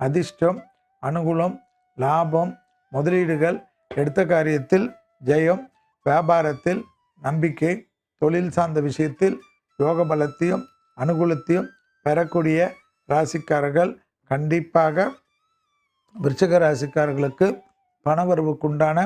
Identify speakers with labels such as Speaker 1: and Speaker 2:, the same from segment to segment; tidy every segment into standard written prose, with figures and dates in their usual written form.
Speaker 1: அதிர்ஷ்டம், அனுகூலம், லாபம், முதலீடுகள், எடுத்த காரியத்தில் ஜெயம், வியாபாரத்தில் நம்பிக்கை, தொழில் சார்ந்த விஷயத்தில் யோக பலத்தையும் அனுகூலத்தையும் பெறக்கூடிய ராசிக்காரர்கள். கண்டிப்பாக விருச்சிக ராசிக்காரர்களுக்கு பணவரவுக்குண்டான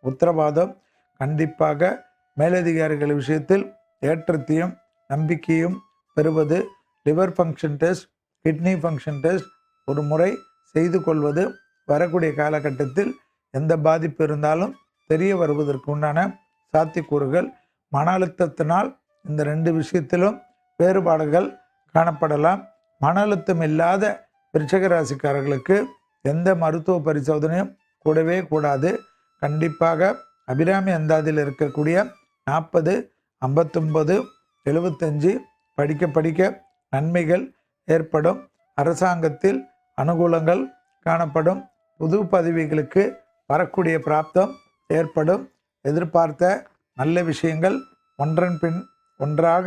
Speaker 1: உத்தரவாதம். கண்டிப்பாக மேலதிகாரிகள் விஷயத்தில் ஏற்றத்தையும் நம்பிக்கையும் பெறுவது. Liver function test, kidney function test ஒரு முறை செய்து கொள்வது வரக்கூடிய காலகட்டத்தில் எந்த பாதிப்பு இருந்தாலும் தெரிய வருவதற்கு உண்டான சாத்தியக்கூறுகள். மன அழுத்தத்தினால் இந்த 2 விஷயத்திலும் வேறுபாடுகள் காணப்படலாம். மன அழுத்தம் இல்லாத விருச்சிக ராசிக்காரர்களுக்கு எந்த மருத்துவ பரிசோதனையும் கூடவே கூடாது. கண்டிப்பாக அபிராமி அந்தாதியில் இருக்கக்கூடிய 40, 59, 75 படிக்க படிக்க நன்மைகள் ஏற்படும். அரசாங்கத்தில் அனுகூலங்கள் காணப்படும். புது பதவிகளுக்கு வரக்கூடிய பிராப்தம் ஏற்படும். எதிர்பார்த்த நல்ல விஷயங்கள் ஒன்றன் பின் ஒன்றாக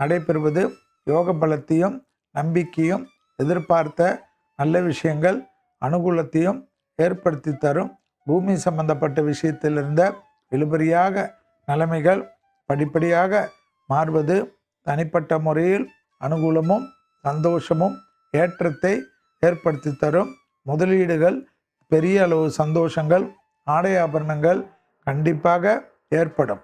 Speaker 1: நடைபெறுவது யோக பலத்தையும் நம்பிக்கையும் எதிர்பார்த்த நல்ல விஷயங்கள் அனுகூலத்தையும் ஏற்படுத்தி தரும். பூமி சம்பந்தப்பட்ட விஷயத்தில் இருந்த இழுபறியாக நிலைமைகள் படிப்படியாக மாறுவது தனிப்பட்ட முறையில் அனுகூலமும் சந்தோஷமும் ஏற்றத்தை ஏற்படுத்தி தரும். முதலீடுகள், பெரிய அளவு சந்தோஷங்கள், ஆடை ஆபரணங்கள் கண்டிப்பாக ஏற்படும்.